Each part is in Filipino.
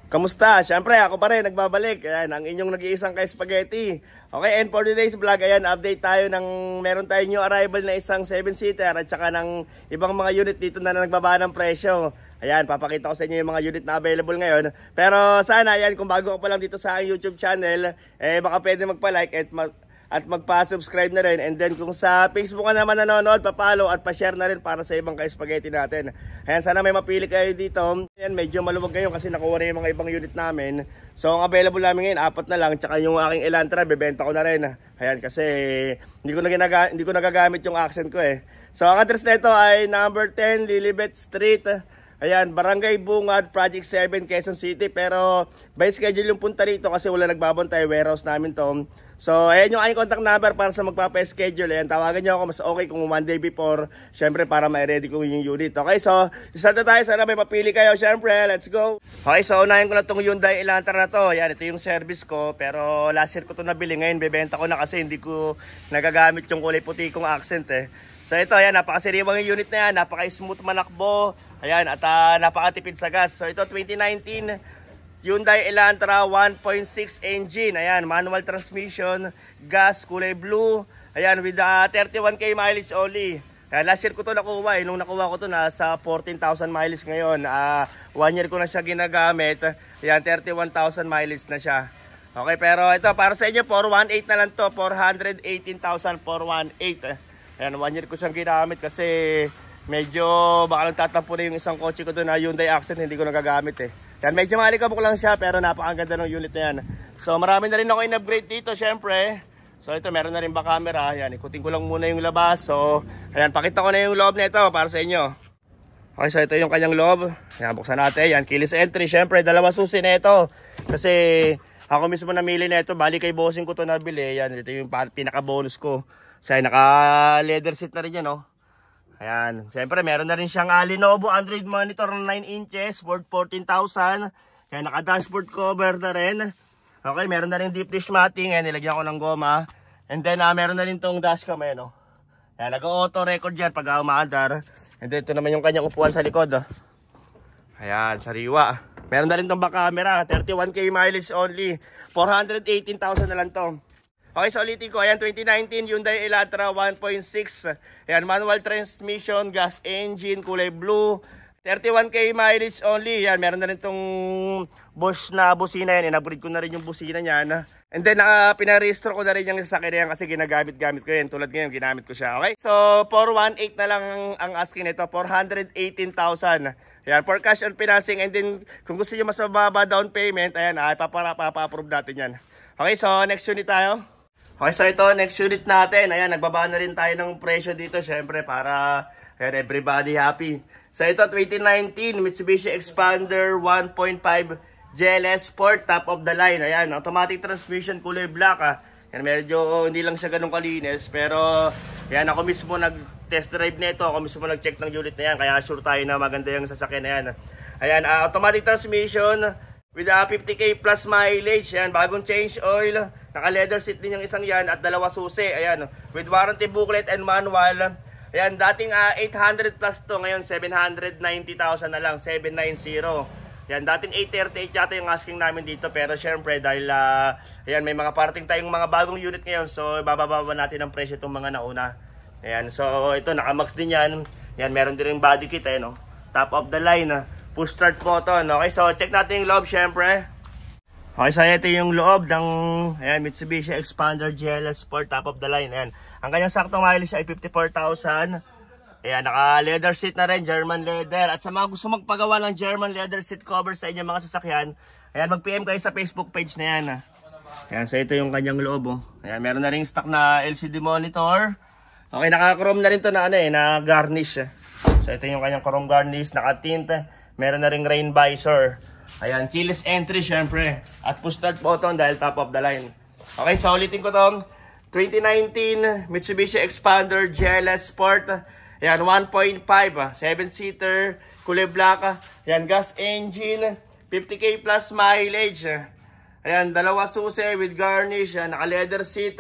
Kamusta? Siyempre, ako pa rin, nagbabalik. Ayan, ang inyong nag-iisang kay Spaghetti. Okay, and for today's vlog, ayan, update tayo ng meron tayong new arrival na isang 7-seater at saka ng ibang mga unit dito na nagbaba ng presyo. Ayan, papakita ko sa inyo yung mga unit na available ngayon. Pero sana, ayan, kung bago ka pa lang dito sa aking YouTube channel, baka pwede magpa-like at magpa-subscribe na rin. And then kung sa Facebook ka naman nanonood, pa-follow at pa-share na rin para sa ibang ka-spaghetti natin. Ayan, sana may mapili kayo dito. Ayan, medyo maluwag ngayon kasi nakuha na yung mga ibang unit namin. So ang available namin ngayon, 4 na lang. Tsaka yung aking Elantra, bebenta ko na rin. Ayan, kasi hindi ko nagagamit yung accent ko eh. So ang address nito ay number 10 Lilibet Street. Ayan, Barangay Bungad, Project 7, Quezon City. Pero by schedule yung punta rito kasi wala nagbabantay, warehouse namin to. So ayan yung aking contact number para sa magpapa-schedule. Ayan, tawagan nyo ako, mas okay kung 1 day before. Syempre para ma-ready ko yung unit. Okay, so start na tayo. Sana may mapili kayo. Syempre, let's go. Okay, so unahin ko na itong Hyundai Elantra na to. Ayan, ito yung service ko. Pero last year ko to nabili. Ngayon, bebenta ko na kasi hindi ko nagagamit yung kulay puti kong accent eh. So ito, ayan, napakasiriwang yung unit na yan. Napaka-smooth manakbo. Ayan, at napakatipid sa gas. So ito, 2019 Hyundai Elantra 1.6 engine. Ayan, manual transmission, gas, kulay blue. Ayan, with 31k mileage only. Ayan, last year ko to nakuha eh. Nung nakuha ko to nasa 14,000 mileage ngayon. 1 year ko na siya ginagamit. Ayan, 31,000 mileage na siya. Okay, pero ito para sa inyo, 418 na lang to. 418,000, 418. Ayan, 1 year ko siyang ginamit kasi medyo baka lang tatampo na yung isang kotse ko doon na Hyundai Accent, hindi ko nagagamit eh. Yan, medyo malikabok lang siya pero napakaganda ng unit na yan. So marami na rin ako in-upgrade dito syempre. So ito meron na rin ba camera. Yan, ikutin ko lang muna yung labas. So ayan, pakita ko na yung loob nito para sa inyo. Okay, so ito yung kanyang loob. Yan, buksan natin. Yan, keyless entry. Syempre, 2 susi na ito. Kasi ako mismo namili na ito. Bali kay bossing ko to nabili. Yan, ito yung pinaka-bonus ko. So naka-leather seat na rin yan, no? Ayan, siyempre meron na rin siyang Lenovo Android monitor na 9 inches worth 14,000. Kaya naka-dashboard cover na rin. Okay, meron na rin deep dish matting. Ayan, nilagyan ko ng goma. And then meron na rin tong dashcam eh, no? Ayan, nag-auto record dyan pag umaandar. And then ito naman yung kanyang upuan sa likod. Ayan, sariwa. Meron na rin tong back camera. 31k mileage only. 418,000 na lang to. Okay, so ulitin ko. Ayan, 2019 Hyundai Elantra 1.6. Ayan, manual transmission, gas engine, kulay blue. 31k mileage only. Ayan, meron na rin itong Bosch na busina yan. In-upgrade ko na rin yung busina niyan. And then, pinarestore ko na rin yung sasakyan yan kasi ginagamit-gamit ko yan. Tulad ngayon, ginamit ko siya. Okay, so 418 na lang ang asking nito. 418,000. Ayan, for cash on financing. And then, kung gusto nyo mas mababa down payment, ayan, papa-approve natin yan. Okay, so next unit tayo. Okay, so ito, next unit natin. Ayan, nagbaba na rin tayo ng presyo dito, syempre, para ayan, everybody happy. So ito, 2019 Mitsubishi Expander 1.5 GLS Sport, top of the line. Ayan, automatic transmission, kulay black. Ayan, medyo hindi lang siya ganun kalinis, pero ayan, ako mismo nag-test drive nito. Ako mismo nag-check ng unit na yan, kaya sure tayo na maganda yung sasakyan na yan. Ayan, automatic transmission with 50k plus mileage. Ayan, bagong change oil. Naka-leather seat din yung isang yan at 2 susi. Ayan, with warranty booklet and manual. Ayan, dating 800 plus to. Ngayon, 790,000 na lang. 790. Ayan, dating 838 yata yung asking namin dito. Pero syempre, dahil ayan, may mga parating tayong mga bagong unit ngayon. So, bababa natin ang presyo itong mga nauna. Ayan, so ito, naka-max din yan. Ayan, meron din rin body kit, eh, no? Top of the line. Push start button. Okay, so check natin yung loob, syempre. Okay, so ito yung loob ng ayan, Mitsubishi Expander GLS Sport, top of the line. Ayan. Ang kanyang saktong mileage ay 54,000. Ayan, naka-leather seat na rin, German leather. At sa mga gusto magpagawa ng German leather seat cover sa inyong mga sasakyan, ayan, mag-PM kayo sa Facebook page na yan. Ayan, so ito yung kanyang loob. Oh. Ayan, meron na rin stock na LCD monitor. Okay, naka-chrome na rin to na, na garnish. So ito yung kanyang chrome garnish, naka-tint. Meron na rin rain visor. Ayan, keyless entry syempre. At push start button dahil top of the line. Okay, so ulitin ko tong 2019 Mitsubishi Expander GLS Sport. Ayan, 1.5, 7-seater, kulay black. Ayan, gas engine, 50k plus mileage. Ayan, 2 susi with garnish. Naka-leather seat.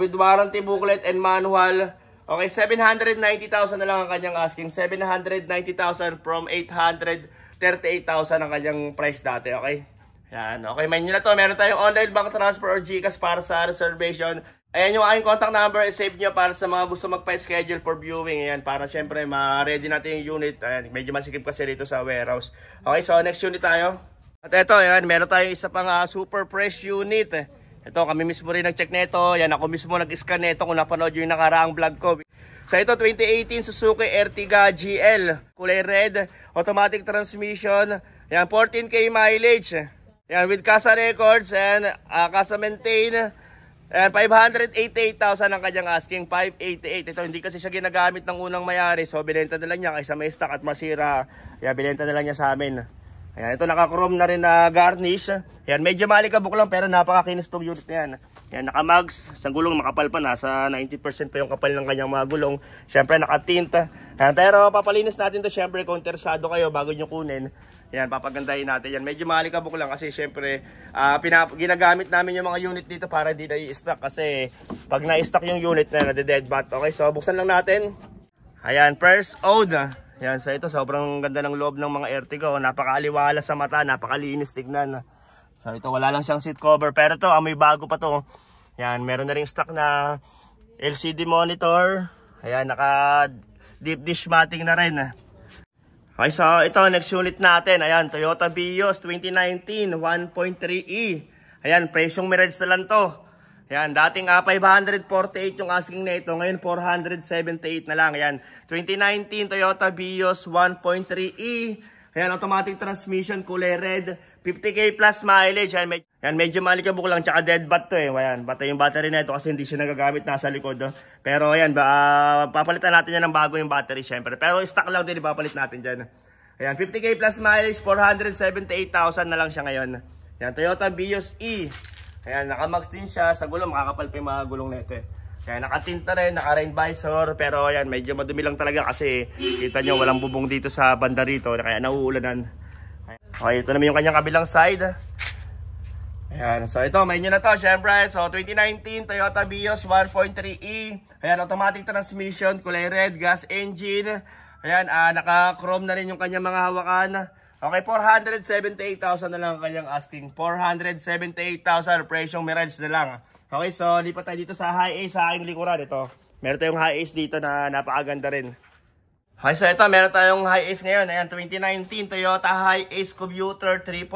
With warranty booklet and manual. Okay, 790,000 na lang ang kanyang asking. 790,000 from 800 38,000 ang kanyang price dati, okay? Yan, okay, main nyo na to. Meron tayong online bank transfer or GCash para sa reservation. Ayan yung aking contact number, save nyo para sa mga gusto magpa-schedule for viewing. Ayan, para syempre ma-ready natin yung unit. Ayan, medyo masikip kasi dito sa warehouse. Okay, so next unit tayo. At ito, ayan, meron tayong isa pang super fresh unit. Ito, kami mismo rin nag-check nito. Yan, ako mismo nag-scan nito kung napanood yung nakaraang vlog ko. So ito, 2018 Suzuki Ertiga GL. Kulay red, automatic transmission. Yan, 14K mileage. Yan, with Casa Records and Casa Maintain. Yan, 588,000 ang kanyang asking, 588. Ito, hindi kasi siya ginagamit ng unang mayari. So, binenta na lang niya kaysa may stock at masira. Yan, binenta na lang niya sa amin. Ayan, ito naka-chrome na rin na garnish. Ayan, medyo malikabok lang pero napakakinis tong unit na yan. Ayan, naka-mags. Sa gulong makapal pa. Nasa 90% pa yung kapal ng kanyang mga gulong. Siyempre, naka-tint. Ayan, pero papalinis natin to siyempre kung interesado kayo bago nyo kunin. Ayan, papagandahin natin yan. Medyo malikabok lang kasi siyempre ginagamit namin yung mga unit dito para hindi na i-stock. Kasi pag na-stock yung unit na nade-dead bat. Okay, so buksan lang natin. Ayan, first owned. Yan, so ito sobrang ganda ng loob ng mga Ertiga. Napakaaliwala sa mata, napakalinis tignan. So ito wala lang siyang seat cover, pero ito amoy bago pa to. Yan, meron na ring stock na LCD monitor. Ayan, naka deep dish mating na rin. Okay, so ito next unit natin. Ayan, Toyota Vios 2019 1.3e. Ayan, presyong mirage na lang to. Yan, dating 548 yung asking nito, ngayon 478 na lang. Yan, 2019 Toyota Vios 1.3e. Yan, automatic transmission, kulay red, 50k plus mileage. Yan, medyo malikabok lang, tsaka dead bat to eh. Yan, batay yung battery na ito kasi hindi siya nagagamit nasa likod. Pero yan, papalitan natin yan ng bago yung battery syempre. Pero stock lang din, ipapalit natin dyan. Ayan, 50k plus mileage, 478,000 na lang siya ngayon. Yan, Toyota Vios E. Ayan, naka-max din siya. Sa gulong, makakapal pa yung mga gulong na ito eh. Kaya nakatinta rin, naka-rain visor. Pero ayan, medyo madumi lang talaga kasi kita nyo, walang bubong dito sa banda rito. Kaya nauulanan. Okay, ito naman yung kanyang kabilang side. Ayan, so ito, may nyo na to, syempre. So, 2019 Toyota Vios 1.3e. Ayan, automatic transmission, kulay red, gas engine. Ayan, naka-chrome na rin yung kanyang mga hawakan. Okay, 478,000 na lang ang kanyang asking. 478,000, presyong mirage na lang. Okay, so lipat tayo dito sa high ace sa aking likuran. Ito, meron tayong high ace dito na napakaganda rin. Okay, so ito, meron tayong high ace ngayon. Ayan, 2019 Toyota High Ace Commuter 3.0.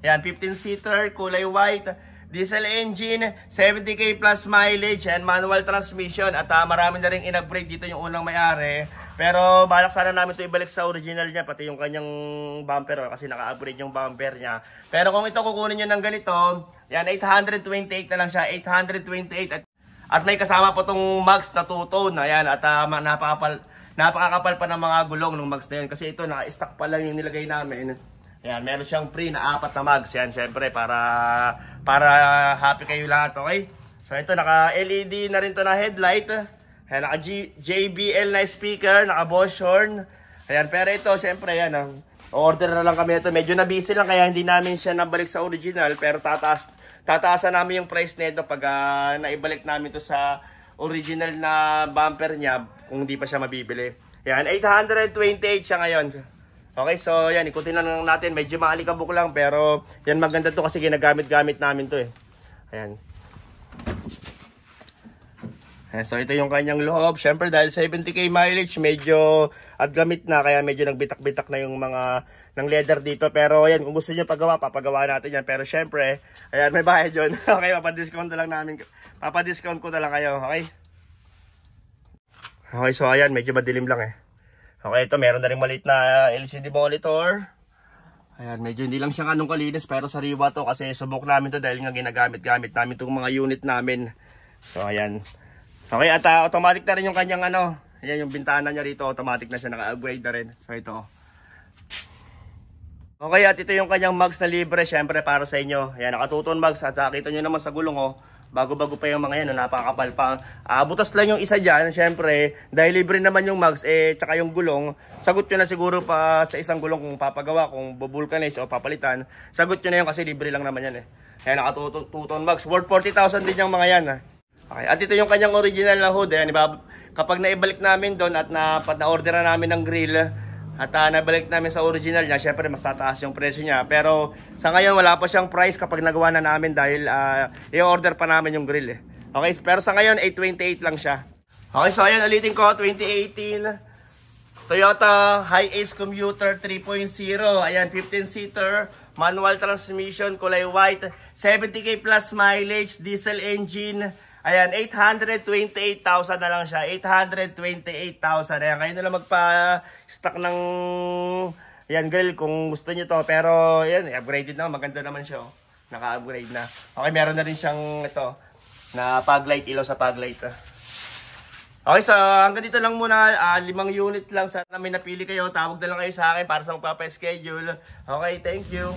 Ayan, 15-seater, kulay white. Diesel engine, 70k plus mileage and manual transmission. At marami na rin in-upgrade dito yung unang may-ari. Pero balak sana namin ito ibalik sa original niya, pati yung kanyang bumper kasi naka-upgrade yung bumper niya. Pero kung ito kukunin nyo ng ganito, yan 828 na lang siya, 828. At may kasama po itong mags na two-tone. Ayan, at napakakapal pa ng mga gulong ng mags na yun. Kasi ito, naka-stock pa lang yung nilagay namin. Ayan, meron siyang free na 4 na mags. Yan, syempre, para happy kayo lahat, okay? So ito, naka-LED na rin to na headlight. Ayan, naka-JBL na speaker, naka-Bosch horn. Ayan, pero ito, syempre, yan, order na lang kami ito. Medyo na-busy lang, kaya hindi namin siya nabalik sa original. Pero tataasan namin yung price nito pag naibalik namin to sa original na bumper niya, kung hindi pa siya mabibili. Ayan, 828 siya ngayon. Okay, so yan, ikutin lang natin. Medyo maalikabok lang, pero yan maganda to kasi ginagamit-gamit namin to eh. Ayan. So ito yung kanyang loob. Siyempre dahil 70k mileage, medyo at gamit na. Kaya medyo nagbitak-bitak na yung mga ng leather dito. Pero ayan, kung gusto nyo pagawa, papagawa natin yan. Pero siyempre, ayan, may bayad yun. Okay, papadiscount na lang namin. Papadiscount ko na lang kayo, okay? Okay, so ayan, medyo madilim lang eh. Okay, ito meron na rin maliit na LCD monitor. Ayan, medyo hindi lang siya anong kalinis pero sariwa to kasi subok namin to dahil nga ginagamit-gamit namin itong mga unit namin. So ayan. Okay, at automatic na rin yung kanyang ayan yung bintana niya rito, automatic na siya, naka-upgrade na rin. So ito. Okay, at ito yung kanyang mags na libre, syempre para sa inyo. Ayan, nakatuton mags at kita nyo naman sa gulong bago-bago pa yung mga yan, napakakapal pa. Butas lang yung isa dyan, syempre, dahil libre naman yung mags, tsaka yung gulong, sagot nyo na siguro pa sa isang gulong kung papagawa, kung bubulkanize o papalitan, sagot nyo na yun kasi libre lang naman yan eh. Ayan, nakatuton mags, worth 40,000 din yung mga yan. Okay, at ito yung kanyang original na hood. Ayan, kapag naibalik namin doon at na-order na namin ng grill, At nabalik namin sa original niya. Syempre mas tataas yung presyo niya. Pero sa ngayon wala pa siyang price kapag nagawa na namin dahil i-order pa namin yung grill eh. Okay, pero sa ngayon 828 lang siya. Okay, so ayan ulitin ko, 2018 Toyota Hi-Ace Commuter 3.0. Ayan, 15-seater, manual transmission, kulay white, 70k plus mileage, diesel engine. Ayan, 828,000 na lang siya. 828,000. Ayan, kayo na lang magpa-stock ng ayan, grill kung gusto nyo to. Pero, ayan, upgraded na. Maganda naman siya. Oh. Naka-upgrade na. Okay, meron na rin siyang ito, na fog light, ilaw sa fog light. Okay, so hanggang dito lang muna. 5 unit lang. Sana may napili kayo. Tawag na lang kayo sa akin para sa magpapa-schedule. Okay, thank you.